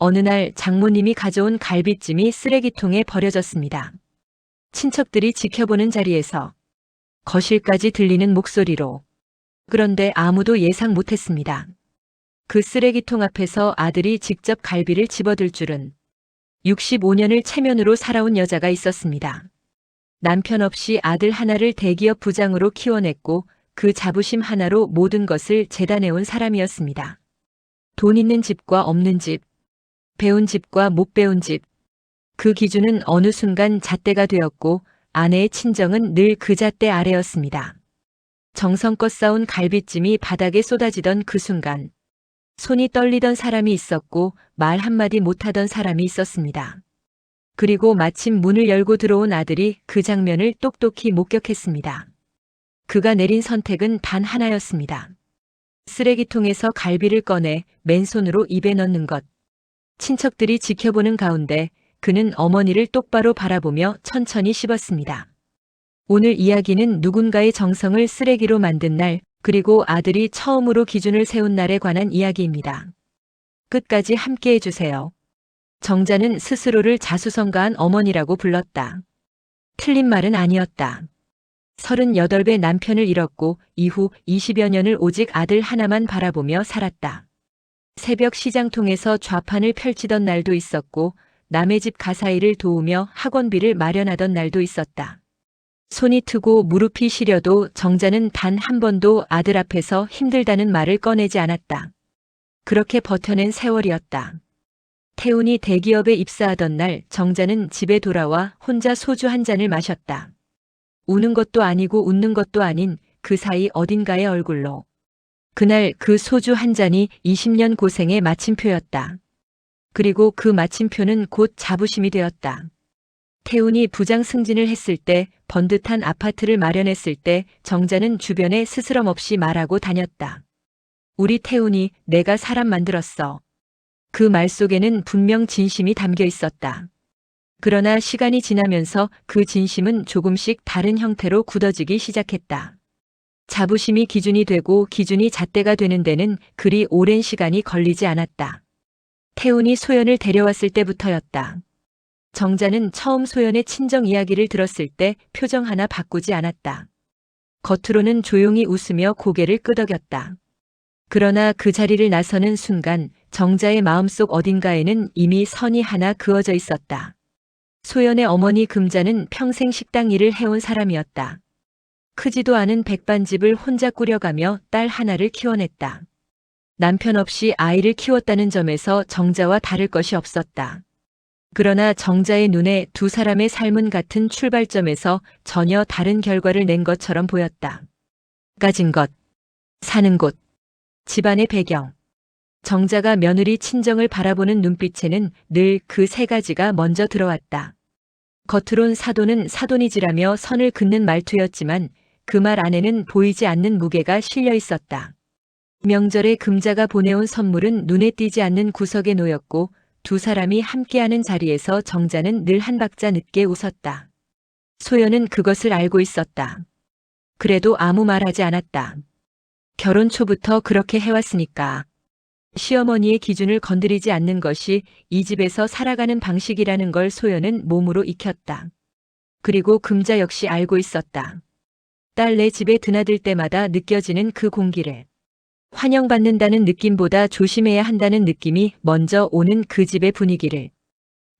어느 날 장모님이 가져온 갈비찜이 쓰레기통에 버려졌습니다. 친척들이 지켜보는 자리에서 거실까지 들리는 목소리로. 그런데 아무도 예상 못했습니다. 그 쓰레기통 앞에서 아들이 직접 갈비를 집어들 줄은. 65년을 체면으로 살아온 여자가 있었습니다. 남편 없이 아들 하나를 대기업 부장으로 키워냈고 그 자부심 하나로 모든 것을 재단해온 사람이었습니다. 돈 있는 집과 없는 집, 배운 집과 못 배운 집. 그 기준은 어느 순간 잣대가 되었고 아내의 친정은 늘 그 잣대 아래였습니다. 정성껏 쌓은 갈비찜이 바닥에 쏟아지던 그 순간 손이 떨리던 사람이 있었고 말 한마디 못하던 사람이 있었습니다. 그리고 마침 문을 열고 들어온 아들이 그 장면을 똑똑히 목격했습니다. 그가 내린 선택은 단 하나였습니다. 쓰레기통에서 갈비를 꺼내 맨손으로 입에 넣는 것. 친척들이 지켜보는 가운데 그는 어머니를 똑바로 바라보며 천천히 씹었습니다. 오늘 이야기는 누군가의 정성을 쓰레기로 만든 날, 그리고 아들이 처음으로 기준을 세운 날에 관한 이야기입니다. 끝까지 함께 해주세요. 정자는 스스로를 자수성가한 어머니라고 불렀다. 틀린 말은 아니었다. 38배 남편을 잃었고 이후 20여 년을 오직 아들 하나만 바라보며 살았다. 새벽 시장통에서 좌판을 펼치던 날도 있었고 남의 집 가사일을 도우며 학원비를 마련하던 날도 있었다. 손이 트고 무릎이 시려도 정자는 단 한 번도 아들 앞에서 힘들다는 말을 꺼내지 않았다. 그렇게 버텨낸 세월이었다. 태훈이 대기업에 입사하던 날 정자는 집에 돌아와 혼자 소주 한 잔을 마셨다. 우는 것도 아니고 웃는 것도 아닌 그 사이 어딘가의 얼굴로. 그날 그 소주 한 잔이 20년 고생의 마침표였다. 그리고 그 마침표는 곧 자부심이 되었다. 태훈이 부장 승진을 했을 때, 번듯한 아파트를 마련했을 때 정자는 주변에 스스럼 없이 말하고 다녔다. 우리 태훈이 내가 사람 만들었어. 그 말 속에는 분명 진심이 담겨 있었다. 그러나 시간이 지나면서 그 진심은 조금씩 다른 형태로 굳어지기 시작했다. 자부심이 기준이 되고 기준이 잣대가 되는 데는 그리 오랜 시간이 걸리지 않았다. 태훈이 소연을 데려왔을 때부터였다. 정자는 처음 소연의 친정 이야기를 들었을 때 표정 하나 바꾸지 않았다. 겉으로는 조용히 웃으며 고개를 끄덕였다. 그러나 그 자리를 나서는 순간 정자의 마음속 어딘가에는 이미 선이 하나 그어져 있었다. 소연의 어머니 금자는 평생 식당 일을 해온 사람이었다. 크지도 않은 백반집을 혼자 꾸려가며 딸 하나를 키워냈다. 남편 없이 아이를 키웠다는 점에서 정자와 다를 것이 없었다. 그러나 정자의 눈에 두 사람의 삶은 같은 출발점에서 전혀 다른 결과를 낸 것처럼 보였다. 가진 것, 사는 곳, 집안의 배경. 정자가 며느리 친정을 바라보는 눈빛에는 늘 그 세 가지가 먼저 들어왔다. 겉으론 사돈은 사돈이지라며 선을 긋는 말투였지만 그 말 안에는 보이지 않는 무게가 실려 있었다. 명절에 금자가 보내온 선물은 눈에 띄지 않는 구석에 놓였고 두 사람이 함께하는 자리에서 정자는 늘 한 박자 늦게 웃었다. 소연은 그것을 알고 있었다. 그래도 아무 말하지 않았다. 결혼 초부터 그렇게 해왔으니까. 시어머니의 기준을 건드리지 않는 것이 이 집에서 살아가는 방식이라는 걸 소연은 몸으로 익혔다. 그리고 금자 역시 알고 있었다. 딸 내 집에 드나들 때마다 느껴지는 그 공기를. 환영받는다는 느낌보다 조심해야 한다는 느낌이 먼저 오는 그 집의 분위기를.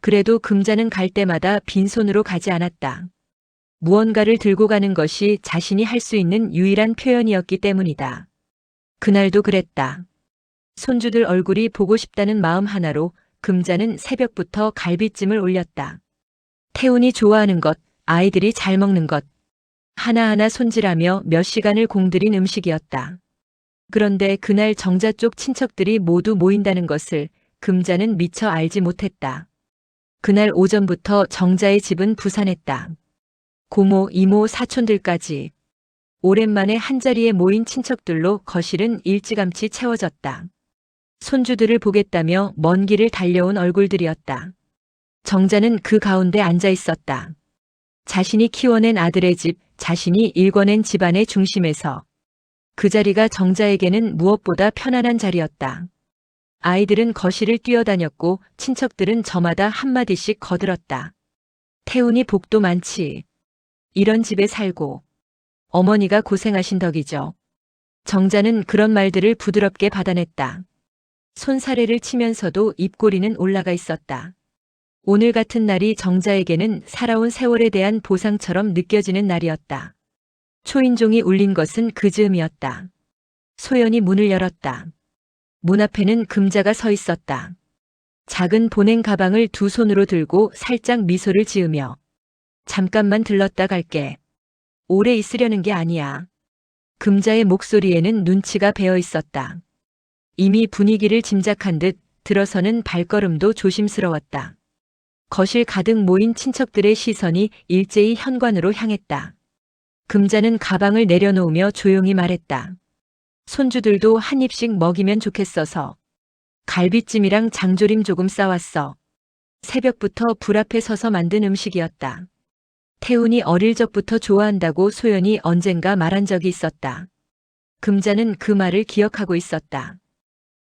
그래도 금자는 갈 때마다 빈손으로 가지 않았다. 무언가를 들고 가는 것이 자신이 할 수 있는 유일한 표현이었기 때문이다. 그날도 그랬다. 손주들 얼굴이 보고 싶다는 마음 하나로 금자는 새벽부터 갈비찜을 올렸다. 태훈이 좋아하는 것, 아이들이 잘 먹는 것. 하나하나 손질하며 몇 시간을 공들인 음식이었다. 그런데 그날 정자 쪽 친척들이 모두 모인다는 것을 금자는 미처 알지 못했다. 그날 오전부터 정자의 집은 부산했다. 고모, 이모, 사촌들까지. 오랜만에 한자리에 모인 친척들로 거실은 일찌감치 채워졌다. 손주들을 보겠다며 먼 길을 달려온 얼굴들이었다. 정자는 그 가운데 앉아 있었다. 자신이 키워낸 아들의 집, 자신이 일궈낸 집안의 중심에서. 그 자리가 정자에게는 무엇보다 편안한 자리였다. 아이들은 거실을 뛰어다녔고 친척들은 저마다 한마디씩 거들었다. 태훈이 복도 많지. 이런 집에 살고. 어머니가 고생하신 덕이죠. 정자는 그런 말들을 부드럽게 받아냈다. 손사래를 치면서도 입꼬리는 올라가 있었다. 오늘 같은 날이 정자에게는 살아온 세월에 대한 보상처럼 느껴지는 날이었다. 초인종이 울린 것은 그 즈음이었다. 소연이 문을 열었다. 문 앞에는 금자가 서 있었다. 작은 보냉 가방을 두 손으로 들고 살짝 미소를 지으며 잠깐만 들렀다 갈게. 오래 있으려는 게 아니야. 금자의 목소리에는 눈치가 배어 있었다. 이미 분위기를 짐작한 듯 들어서는 발걸음도 조심스러웠다. 거실 가득 모인 친척들의 시선이 일제히 현관으로 향했다. 금자는 가방을 내려놓으며 조용히 말했다. 손주들도 한 입씩 먹이면 좋겠어서. 갈비찜이랑 장조림 조금 싸왔어. 새벽부터 불 앞에 서서 만든 음식이었다. 태훈이 어릴 적부터 좋아한다고 소연이 언젠가 말한 적이 있었다. 금자는 그 말을 기억하고 있었다.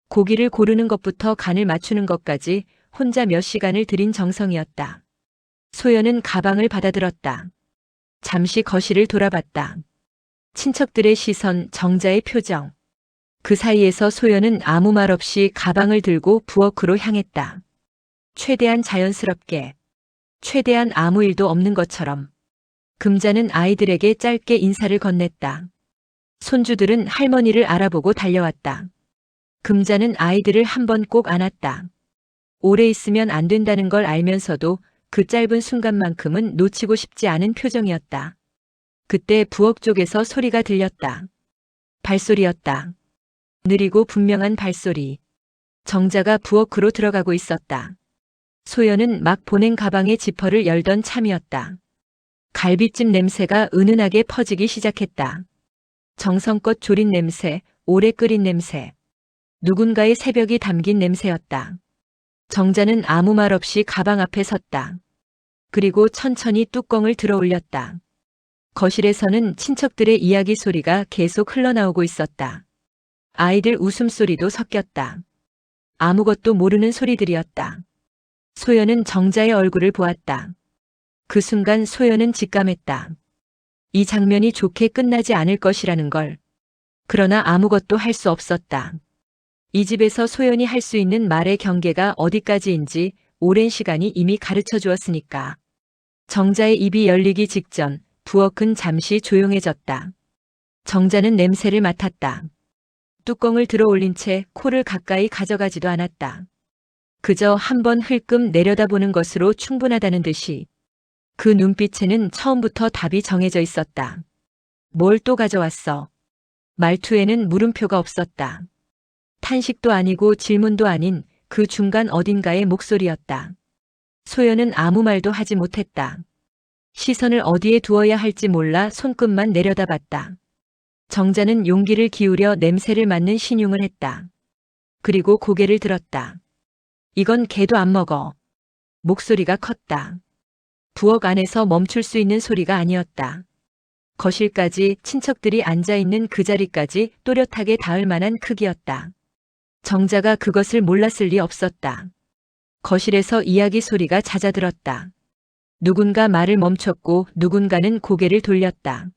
고기를 고르는 것부터 간을 맞추는 것까지 혼자 몇 시간을 들인 정성이었다. 소연은 가방을 받아들었다. 잠시 거실을 돌아봤다. 친척들의 시선, 정자의 표정. 그 사이에서 소연은 아무 말 없이 가방을 들고 부엌으로 향했다. 최대한 자연스럽게, 최대한 아무 일도 없는 것처럼. 금자는 아이들에게 짧게 인사를 건넸다. 손주들은 할머니를 알아보고 달려왔다. 금자는 아이들을 한 번 꼭 안았다. 오래 있으면 안 된다는 걸 알면서도 그 짧은 순간만큼은 놓치고 싶지 않은 표정이었다. 그때 부엌 쪽에서 소리가 들렸다. 발소리였다. 느리고 분명한 발소리. 정자가 부엌으로 들어가고 있었다. 소연은 막 보낸 가방의 지퍼를 열던 참이었다. 갈비찜 냄새가 은은하게 퍼지기 시작했다. 정성껏 졸인 냄새, 오래 끓인 냄새. 누군가의 새벽이 담긴 냄새였다. 정자는 아무 말 없이 가방 앞에 섰다. 그리고 천천히 뚜껑을 들어 올렸다. 거실에서는 친척들의 이야기 소리가 계속 흘러나오고 있었다. 아이들 웃음소리도 섞였다. 아무것도 모르는 소리들이었다. 소연은 정자의 얼굴을 보았다. 그 순간 소연은 직감했다. 이 장면이 좋게 끝나지 않을 것이라는 걸. 그러나 아무것도 할 수 없었다. 이 집에서 소연이 할 수 있는 말의 경계가 어디까지인지 오랜 시간이 이미 가르쳐 주었으니까. 정자의 입이 열리기 직전 부엌은 잠시 조용해졌다. 정자는 냄새를 맡았다. 뚜껑을 들어 올린 채 코를 가까이 가져가지도 않았다. 그저 한번 흘끔 내려다보는 것으로 충분하다는 듯이 그 눈빛에는 처음부터 답이 정해져 있었다. 뭘 또 가져왔어? 말투에는 물음표가 없었다. 탄식도 아니고 질문도 아닌 그 중간 어딘가의 목소리였다. 소연은 아무 말도 하지 못했다. 시선을 어디에 두어야 할지 몰라 손끝만 내려다봤다. 정자는 용기를 기울여 냄새를 맡는 신용을 했다. 그리고 고개를 들었다. 이건 개도 안 먹어. 목소리가 컸다. 부엌 안에서 멈출 수 있는 소리가 아니었다. 거실까지 친척들이 앉아있는 그 자리까지 또렷하게 닿을 만한 크기였다. 정자가 그것을 몰랐을 리 없었다. 거실에서 이야기 소리가 잦아들었다. 누군가 말을 멈췄고 누군가는 고개를 돌렸다.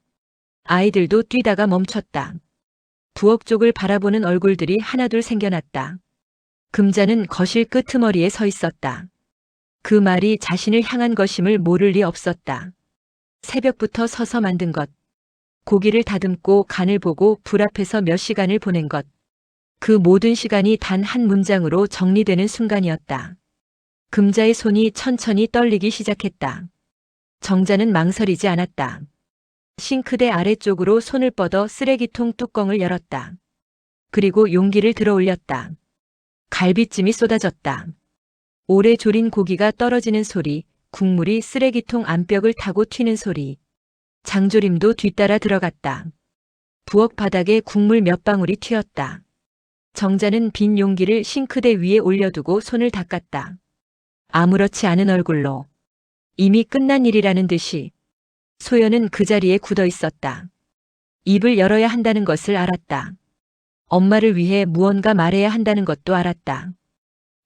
아이들도 뛰다가 멈췄다. 부엌 쪽을 바라보는 얼굴들이 하나둘 생겨났다. 금자는 거실 끄트머리에 서 있었다. 그 말이 자신을 향한 것임을 모를 리 없었다. 새벽부터 서서 만든 것. 고기를 다듬고 간을 보고 불 앞에서 몇 시간을 보낸 것. 그 모든 시간이 단 한 문장으로 정리되는 순간이었다. 금자의 손이 천천히 떨리기 시작했다. 정자는 망설이지 않았다. 싱크대 아래쪽으로 손을 뻗어 쓰레기통 뚜껑을 열었다. 그리고 용기를 들어 올렸다. 갈비찜이 쏟아졌다. 오래 졸인 고기가 떨어지는 소리, 국물이 쓰레기통 안벽을 타고 튀는 소리. 장조림도 뒤따라 들어갔다. 부엌 바닥에 국물 몇 방울이 튀었다. 정자는 빈 용기를 싱크대 위에 올려두고 손을 닦았다. 아무렇지 않은 얼굴로. 이미 끝난 일이라는 듯이. 소연은 그 자리에 굳어 있었다. 입을 열어야 한다는 것을 알았다. 엄마를 위해 무언가 말해야 한다는 것도 알았다.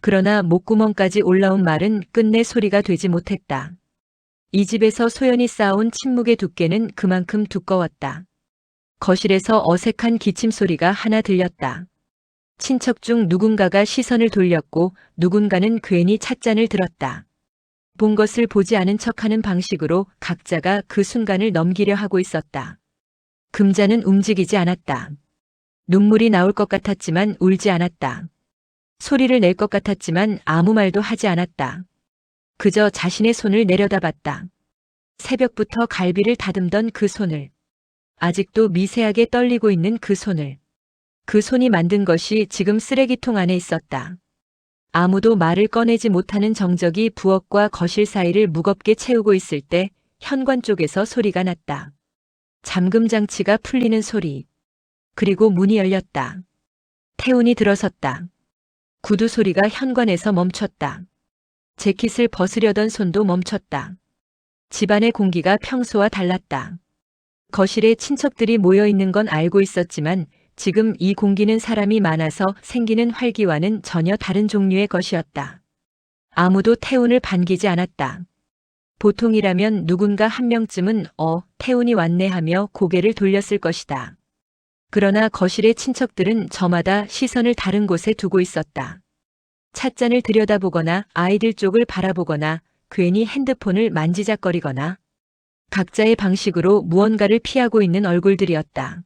그러나 목구멍까지 올라온 말은 끝내 소리가 되지 못했다. 이 집에서 소연이 쌓아온 침묵의 두께는 그만큼 두꺼웠다. 거실에서 어색한 기침 소리가 하나 들렸다. 친척 중 누군가가 시선을 돌렸고 누군가는 괜히 찻잔을 들었다. 본 것을 보지 않은 척하는 방식으로 각자가 그 순간을 넘기려 하고 있었다. 금자는 움직이지 않았다. 눈물이 나올 것 같았지만 울지 않았다. 소리를 낼 것 같았지만 아무 말도 하지 않았다. 그저 자신의 손을 내려다봤다. 새벽부터 갈비를 다듬던 그 손을. 아직도 미세하게 떨리고 있는 그 손을. 그 손이 만든 것이 지금 쓰레기통 안에 있었다. 아무도 말을 꺼내지 못하는 정적이 부엌과 거실 사이를 무겁게 채우고 있을 때 현관 쪽에서 소리가 났다. 잠금 장치가 풀리는 소리. 그리고 문이 열렸다. 태훈이 들어섰다. 구두 소리가 현관에서 멈췄다. 재킷을 벗으려던 손도 멈췄다. 집안의 공기가 평소와 달랐다. 거실에 친척들이 모여 있는 건 알고 있었지만 지금 이 공기는 사람이 많아서 생기는 활기와는 전혀 다른 종류의 것이었다. 아무도 태훈을 반기지 않았다. 보통이라면 누군가 한 명쯤은 태훈이 왔네 하며 고개를 돌렸을 것이다. 그러나 거실의 친척들은 저마다 시선을 다른 곳에 두고 있었다. 찻잔을 들여다보거나 아이들 쪽을 바라보거나 괜히 핸드폰을 만지작거리거나 각자의 방식으로 무언가를 피하고 있는 얼굴들이었다.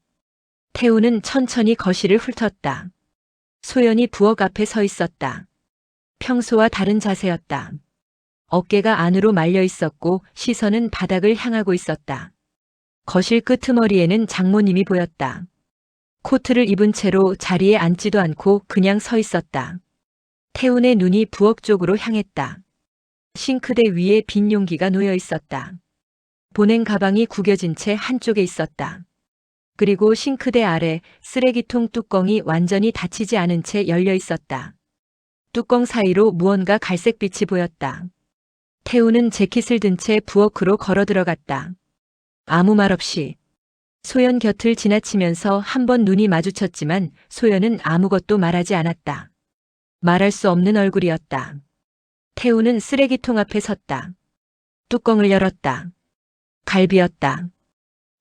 태우는 천천히 거실을 훑었다. 소연이 부엌 앞에 서 있었다. 평소와 다른 자세였다. 어깨가 안으로 말려 있었고 시선은 바닥을 향하고 있었다. 거실 끄트머리에는 장모님이 보였다. 코트를 입은 채로 자리에 앉지도 않고 그냥 서 있었다. 태훈의 눈이 부엌 쪽으로 향했다. 싱크대 위에 빈 용기가 놓여 있었다. 보냉 가방이 구겨진 채 한쪽에 있었다. 그리고 싱크대 아래 쓰레기통 뚜껑이 완전히 닫히지 않은 채 열려 있었다. 뚜껑 사이로 무언가 갈색빛이 보였다. 태우는 재킷을 든 채 부엌으로 걸어 들어갔다. 아무 말 없이. 소연 곁을 지나치면서 한 번 눈이 마주쳤지만 소연은 아무것도 말하지 않았다. 말할 수 없는 얼굴이었다. 태우는 쓰레기통 앞에 섰다. 뚜껑을 열었다. 갈비였다.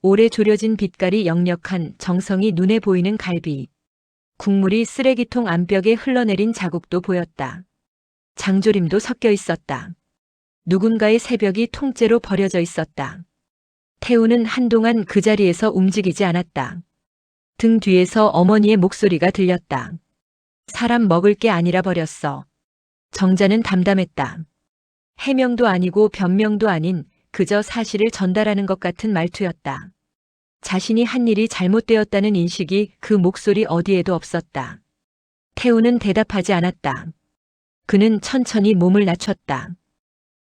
오래 졸여진 빛깔이 역력한 정성이 눈에 보이는 갈비. 국물이 쓰레기통 안벽에 흘러내린 자국도 보였다. 장조림도 섞여 있었다. 누군가의 새벽이 통째로 버려져 있었다. 태우는 한동안 그 자리에서 움직이지 않았다. 등 뒤에서 어머니의 목소리가 들렸다. 사람 먹을 게 아니라 버렸어. 정자는 담담했다. 해명도 아니고 변명도 아닌 그저 사실을 전달하는 것 같은 말투였다. 자신이 한 일이 잘못되었다는 인식이 그 목소리 어디에도 없었다. 태우는 대답하지 않았다. 그는 천천히 몸을 낮췄다.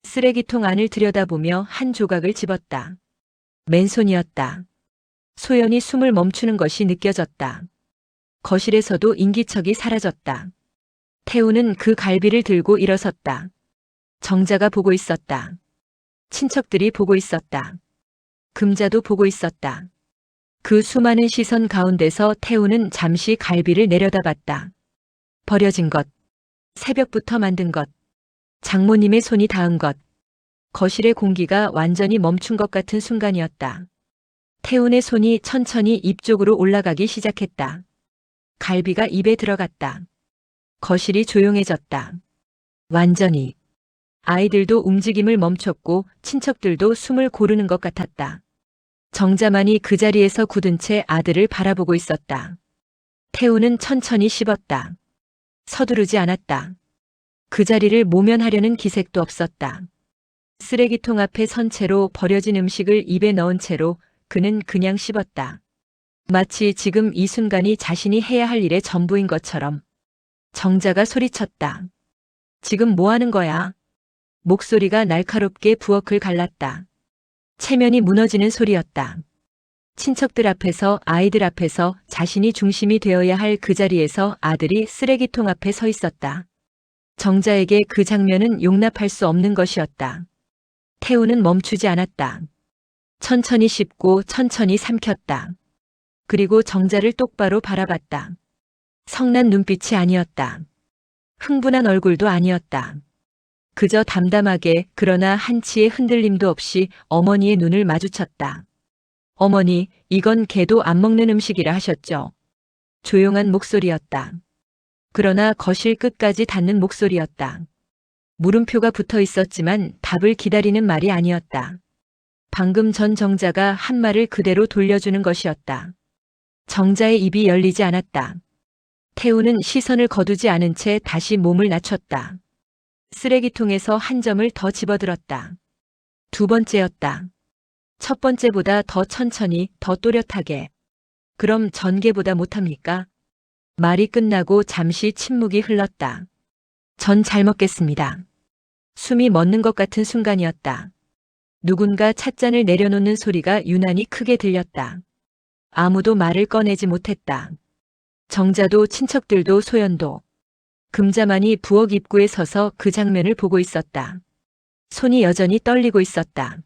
쓰레기통 안을 들여다보며 한 조각을 집었다. 맨손이었다. 소연이 숨을 멈추는 것이 느껴졌다. 거실에서도 인기척이 사라졌다. 태우는 그 갈비를 들고 일어섰다. 정자가 보고 있었다. 친척들이 보고 있었다. 금자도 보고 있었다. 그 수많은 시선 가운데서 태우는 잠시 갈비를 내려다봤다. 버려진 것, 새벽부터 만든 것, 장모님의 손이 닿은 것, 거실의 공기가 완전히 멈춘 것 같은 순간이었다. 태훈의 손이 천천히 입 쪽으로 올라가기 시작했다. 갈비가 입에 들어갔다. 거실이 조용해졌다. 완전히. 아이들도 움직임을 멈췄고 친척들도 숨을 고르는 것 같았다. 정자만이 그 자리에서 굳은 채 아들을 바라보고 있었다. 태우는 천천히 씹었다. 서두르지 않았다. 그 자리를 모면하려는 기색도 없었다. 쓰레기통 앞에 선 채로 버려진 음식을 입에 넣은 채로 그는 그냥 씹었다. 마치 지금 이 순간이 자신이 해야 할 일의 전부인 것처럼. 정자가 소리쳤다. 지금 뭐 하는 거야? 목소리가 날카롭게 부엌을 갈랐다. 체면이 무너지는 소리였다. 친척들 앞에서 아이들 앞에서 자신이 중심이 되어야 할 그 자리에서 아들이 쓰레기통 앞에 서 있었다. 정자에게 그 장면은 용납할 수 없는 것이었다. 태우는 멈추지 않았다. 천천히 씹고 천천히 삼켰다. 그리고 정자를 똑바로 바라봤다. 성난 눈빛이 아니었다. 흥분한 얼굴도 아니었다. 그저 담담하게 그러나 한치의 흔들림도 없이 어머니의 눈을 마주쳤다. 어머니, 이건 개도 안 먹는 음식이라 하셨죠. 조용한 목소리였다. 그러나 거실 끝까지 닿는 목소리였다. 물음표가 붙어 있었지만 답을 기다리는 말이 아니었다. 방금 전 정자가 한 말을 그대로 돌려주는 것이었다. 정자의 입이 열리지 않았다. 태우는 시선을 거두지 않은 채 다시 몸을 낮췄다. 쓰레기통에서 한 점을 더 집어들었다. 두 번째였다. 첫 번째보다 더 천천히, 더 또렷하게. 그럼 전개보다 못합니까? 말이 끝나고 잠시 침묵이 흘렀다. 전 잘 먹겠습니다. 숨이 멎는 것 같은 순간이었다. 누군가 찻잔을 내려놓는 소리가 유난히 크게 들렸다. 아무도 말을 꺼내지 못했다. 정자도 친척들도 소연도. 금자만이 부엌 입구에 서서 그 장면을 보고 있었다. 손이 여전히 떨리고 있었다.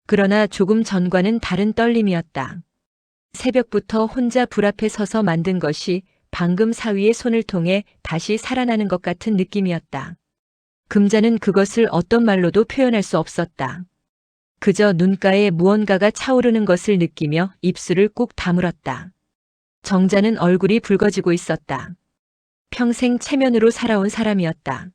그러나 조금 전과는 다른 떨림이었다. 새벽부터 혼자 불 앞에 서서 만든 것이 방금 사위의 손을 통해 다시 살아나는 것 같은 느낌이었다. 금자는 그것을 어떤 말로도 표현할 수 없었다. 그저 눈가에 무언가가 차오르는 것을 느끼며 입술을 꾹 다물었다. 정자는 얼굴이 붉어지고 있었다. 평생 체면으로 살아온 사람이었다.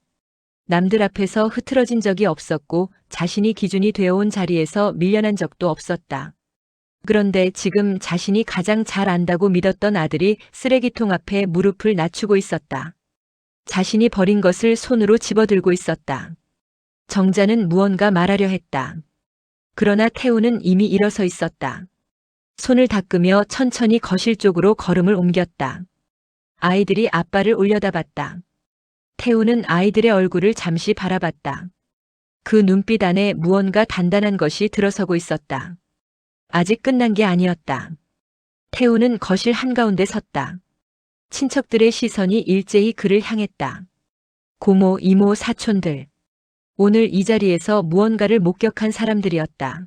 남들 앞에서 흐트러진 적이 없었고 자신이 기준이 되어온 자리에서 밀려난 적도 없었다. 그런데 지금 자신이 가장 잘 안다고 믿었던 아들이 쓰레기통 앞에 무릎을 낮추고 있었다. 자신이 버린 것을 손으로 집어들고 있었다. 정자는 무언가 말하려 했다. 그러나 태우는 이미 일어서 있었다. 손을 닦으며 천천히 거실 쪽으로 걸음을 옮겼다. 아이들이 아빠를 올려다봤다. 태우는 아이들의 얼굴을 잠시 바라봤다. 그 눈빛 안에 무언가 단단한 것이 들어서고 있었다. 아직 끝난 게 아니었다. 태우는 거실 한가운데 섰다. 친척들의 시선이 일제히 그를 향했다. 고모, 이모, 사촌들. 오늘 이 자리에서 무언가를 목격한 사람들이었다.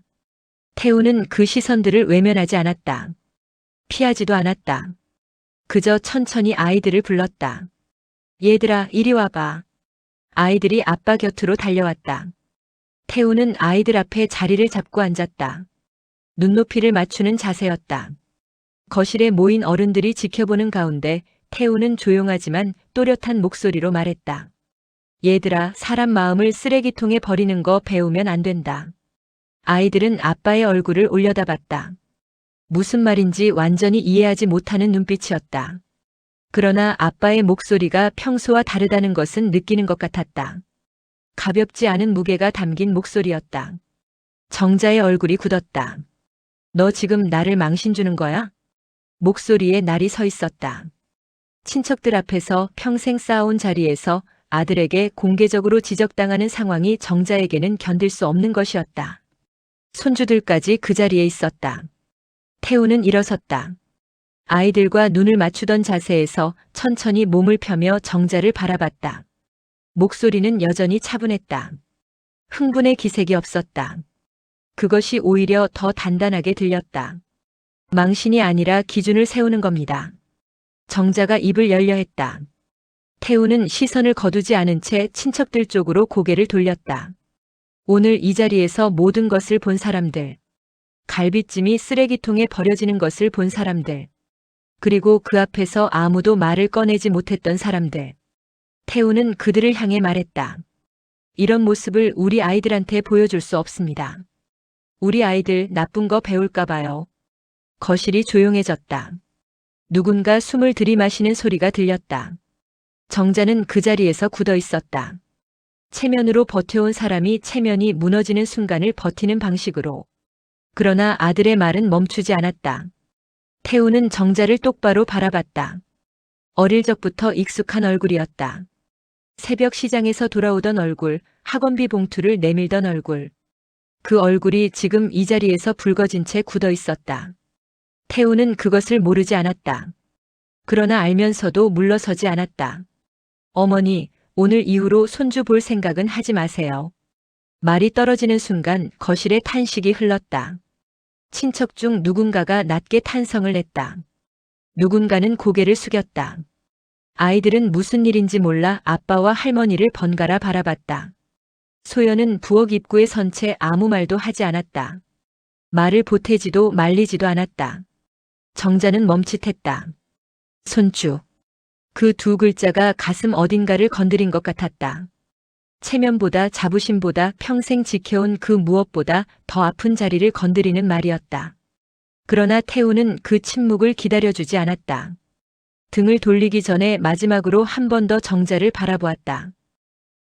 태우는 그 시선들을 외면하지 않았다. 피하지도 않았다. 그저 천천히 아이들을 불렀다. 얘들아, 이리 와봐. 아이들이 아빠 곁으로 달려왔다. 태우는 아이들 앞에 자리를 잡고 앉았다. 눈높이를 맞추는 자세였다. 거실에 모인 어른들이 지켜보는 가운데 태우는 조용하지만 또렷한 목소리로 말했다. 얘들아, 사람 마음을 쓰레기통에 버리는 거 배우면 안 된다. 아이들은 아빠의 얼굴을 올려다봤다. 무슨 말인지 완전히 이해하지 못하는 눈빛이었다. 그러나 아빠의 목소리가 평소와 다르다는 것은 느끼는 것 같았다. 가볍지 않은 무게가 담긴 목소리였다. 정자의 얼굴이 굳었다. 너 지금 나를 망신 주는 거야? 목소리에 날이 서 있었다. 친척들 앞에서 평생 쌓아온 자리에서 아들에게 공개적으로 지적당하는 상황이 정자에게는 견딜 수 없는 것이었다. 손주들까지 그 자리에 있었다. 태우는 일어섰다. 아이들과 눈을 맞추던 자세에서 천천히 몸을 펴며 정자를 바라봤다. 목소리는 여전히 차분했다. 흥분의 기색이 없었다. 그것이 오히려 더 단단하게 들렸다. 망신이 아니라 기준을 세우는 겁니다. 정자가 입을 열려 했다. 태우는 시선을 거두지 않은 채 친척들 쪽으로 고개를 돌렸다. 오늘 이 자리에서 모든 것을 본 사람들. 갈비찜이 쓰레기통에 버려지는 것을 본 사람들. 그리고 그 앞에서 아무도 말을 꺼내지 못했던 사람들. 태우는 그들을 향해 말했다. 이런 모습을 우리 아이들한테 보여줄 수 없습니다. 우리 아이들 나쁜 거 배울까 봐요. 거실이 조용해졌다. 누군가 숨을 들이마시는 소리가 들렸다. 정자는 그 자리에서 굳어 있었다. 체면으로 버텨온 사람이 체면이 무너지는 순간을 버티는 방식으로. 그러나 아들의 말은 멈추지 않았다. 태우는 정자를 똑바로 바라봤다. 어릴 적부터 익숙한 얼굴이었다. 새벽 시장에서 돌아오던 얼굴, 학원비 봉투를 내밀던 얼굴. 그 얼굴이 지금 이 자리에서 붉어진 채 굳어 있었다. 태우는 그것을 모르지 않았다. 그러나 알면서도 물러서지 않았다. 어머니, 오늘 이후로 손주 볼 생각은 하지 마세요. 말이 떨어지는 순간 거실에 탄식이 흘렀다. 친척 중 누군가가 낮게 탄성을 냈다. 누군가는 고개를 숙였다. 아이들은 무슨 일인지 몰라 아빠와 할머니를 번갈아 바라봤다. 소연은 부엌 입구에 선 채 아무 말도 하지 않았다. 말을 보태지도 말리지도 않았다. 정자는 멈칫했다. 손주. 그 두 글자가 가슴 어딘가를 건드린 것 같았다. 체면보다 자부심보다 평생 지켜온 그 무엇보다 더 아픈 자리를 건드리는 말이었다. 그러나 태우는 그 침묵을 기다려주지 않았다. 등을 돌리기 전에 마지막으로 한 번 더 정자를 바라보았다.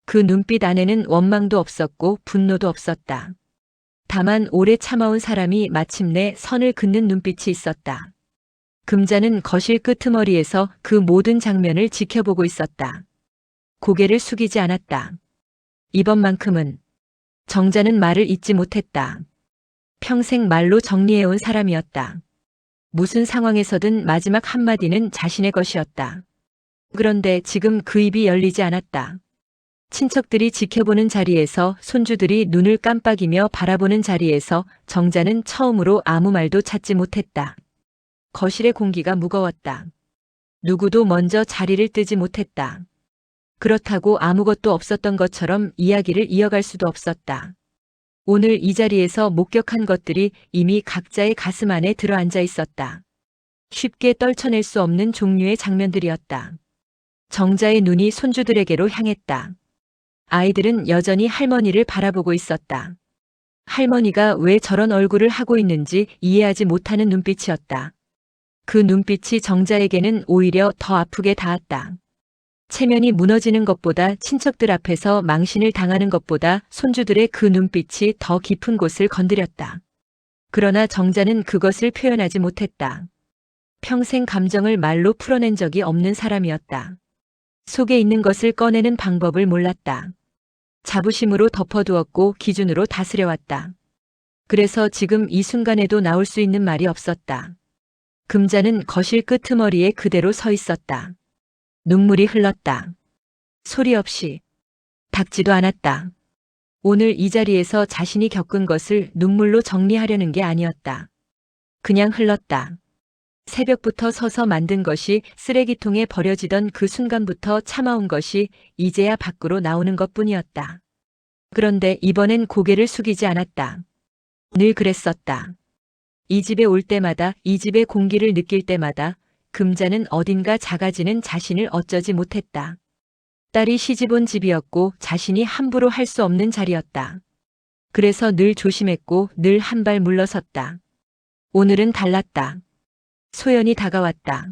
그 눈빛 안에는 원망도 없었고 분노도 없었다. 다만 오래 참아온 사람이 마침내 선을 긋는 눈빛이 있었다. 금자는 거실 끄트머리에서 그 모든 장면을 지켜보고 있었다. 고개를 숙이지 않았다. 이번만큼은. 정자는 말을 잇지 못했다. 평생 말로 정리해온 사람이었다. 무슨 상황에서든 마지막 한마디는 자신의 것이었다. 그런데 지금 그 입이 열리지 않았다. 친척들이 지켜보는 자리에서, 손주들이 눈을 깜빡이며 바라보는 자리에서 정자는 처음으로 아무 말도 찾지 못했다. 거실의 공기가 무거웠다. 누구도 먼저 자리를 뜨지 못했다. 그렇다고 아무것도 없었던 것처럼 이야기를 이어갈 수도 없었다. 오늘 이 자리에서 목격한 것들이 이미 각자의 가슴 안에 들어앉아 있었다. 쉽게 떨쳐낼 수 없는 종류의 장면들이었다. 정자의 눈이 손주들에게로 향했다. 아이들은 여전히 할머니를 바라보고 있었다. 할머니가 왜 저런 얼굴을 하고 있는지 이해하지 못하는 눈빛이었다. 그 눈빛이 정자에게는 오히려 더 아프게 닿았다. 체면이 무너지는 것보다, 친척들 앞에서 망신을 당하는 것보다 손주들의 그 눈빛이 더 깊은 곳을 건드렸다. 그러나 정자는 그것을 표현하지 못했다. 평생 감정을 말로 풀어낸 적이 없는 사람이었다. 속에 있는 것을 꺼내는 방법을 몰랐다. 자부심으로 덮어두었고 기준으로 다스려왔다. 그래서 지금 이 순간에도 나올 수 있는 말이 없었다. 금자는 거실 끄트머리에 그대로 서 있었다. 눈물이 흘렀다. 소리 없이. 닦지도 않았다. 오늘 이 자리에서 자신이 겪은 것을 눈물로 정리하려는 게 아니었다. 그냥 흘렀다. 새벽부터 서서 만든 것이 쓰레기통에 버려지던 그 순간부터 참아온 것이 이제야 밖으로 나오는 것뿐이었다. 그런데 이번엔 고개를 숙이지 않았다. 늘 그랬었다. 이 집에 올 때마다, 이 집의 공기를 느낄 때마다 금자는 어딘가 작아지는 자신을 어쩌지 못했다. 딸이 시집온 집이었고 자신이 함부로 할 수 없는 자리였다. 그래서 늘 조심했고 늘 한 발 물러섰다. 오늘은 달랐다. 소연이 다가왔다.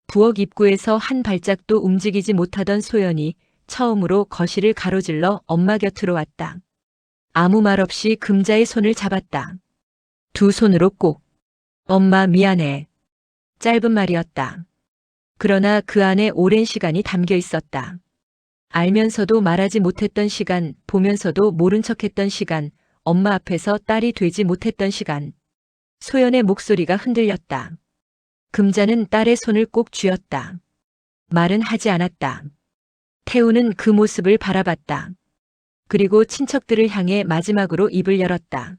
부엌 입구에서 한 발짝도 움직이지 못하던 소연이 처음으로 거실을 가로질러 엄마 곁으로 왔다. 아무 말 없이 금자의 손을 잡았다. 두 손으로 꼭. 엄마 미안해. 짧은 말이었다. 그러나 그 안에 오랜 시간이 담겨 있었다. 알면서도 말하지 못했던 시간, 보면서도 모른 척했던 시간, 엄마 앞에서 딸이 되지 못했던 시간. 소연의 목소리가 흔들렸다. 금자는 딸의 손을 꼭 쥐었다. 말은 하지 않았다. 태우는 그 모습을 바라봤다. 그리고 친척들을 향해 마지막으로 입을 열었다.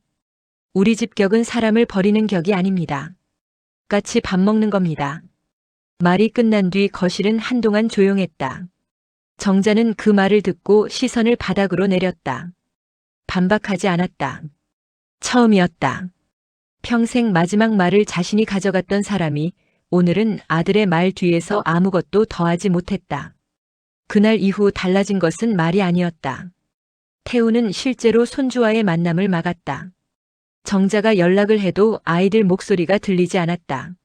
우리 집 격은 사람을 버리는 격이 아닙니다. 같이 밥 먹는 겁니다. 말이 끝난 뒤 거실은 한동안 조용했다. 정자는 그 말을 듣고 시선을 바닥으로 내렸다. 반박하지 않았다. 처음이었다. 평생 마지막 말을 자신이 가져갔던 사람이 오늘은 아들의 말 뒤에서 아무것도 더하지 못했다. 그날 이후 달라진 것은 말이 아니었다. 태우는 실제로 손주와의 만남을 막았다. 정자가 연락을 해도 아이들 목소리가 들리지 않았다.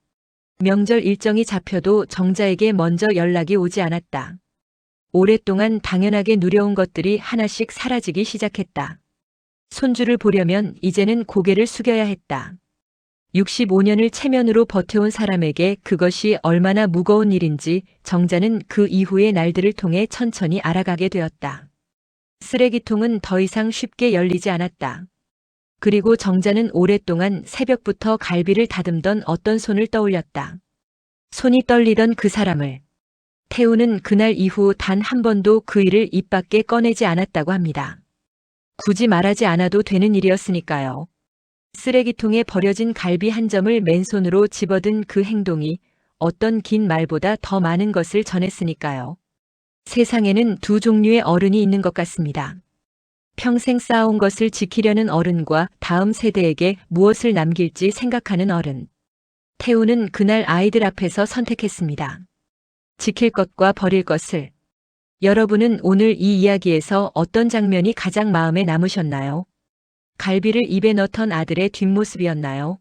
명절 일정이 잡혀도 정자에게 먼저 연락이 오지 않았다. 오랫동안 당연하게 누려온 것들이 하나씩 사라지기 시작했다. 손주를 보려면 이제는 고개를 숙여야 했다. 65년을 체면으로 버텨온 사람에게 그것이 얼마나 무거운 일인지 정자는 그 이후의 날들을 통해 천천히 알아가게 되었다. 쓰레기통은 더 이상 쉽게 열리지 않았다. 그리고 정자는 오랫동안 새벽부터 갈비를 다듬던 어떤 손을 떠올렸다. 손이 떨리던 그 사람을. 태우는 그날 이후 단 한 번도 그 일을 입 밖에 꺼내지 않았다고 합니다. 굳이 말하지 않아도 되는 일이었으니까요. 쓰레기통에 버려진 갈비 한 점을 맨손으로 집어든 그 행동이 어떤 긴 말보다 더 많은 것을 전했으니까요. 세상에는 두 종류의 어른이 있는 것 같습니다. 평생 쌓아온 것을 지키려는 어른과 다음 세대에게 무엇을 남길지 생각하는 어른. 태우는 그날 아이들 앞에서 선택했습니다. 지킬 것과 버릴 것을. 여러분은 오늘 이 이야기에서 어떤 장면이 가장 마음에 남으셨나요? 갈비를 입에 넣던 아들의 뒷모습이었나요?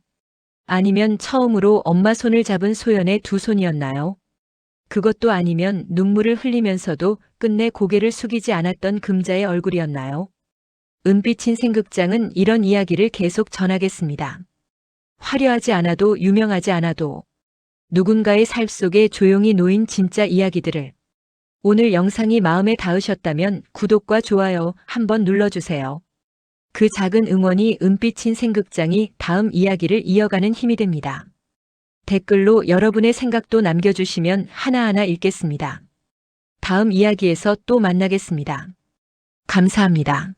아니면 처음으로 엄마 손을 잡은 소연의 두 손이었나요? 그것도 아니면 눈물을 흘리면서도 끝내 고개를 숙이지 않았던 금자의 얼굴이었나요? 은빛 인생극장은 이런 이야기를 계속 전하겠습니다. 화려하지 않아도 유명하지 않아도 누군가의 삶 속에 조용히 놓인 진짜 이야기들을. 오늘 영상이 마음에 닿으셨다면 구독과 좋아요 한번 눌러주세요. 그 작은 응원이 은빛 인생극장이 다음 이야기를 이어가는 힘이 됩니다. 댓글로 여러분의 생각도 남겨주시면 하나하나 읽겠습니다. 다음 이야기에서 또 만나겠습니다. 감사합니다.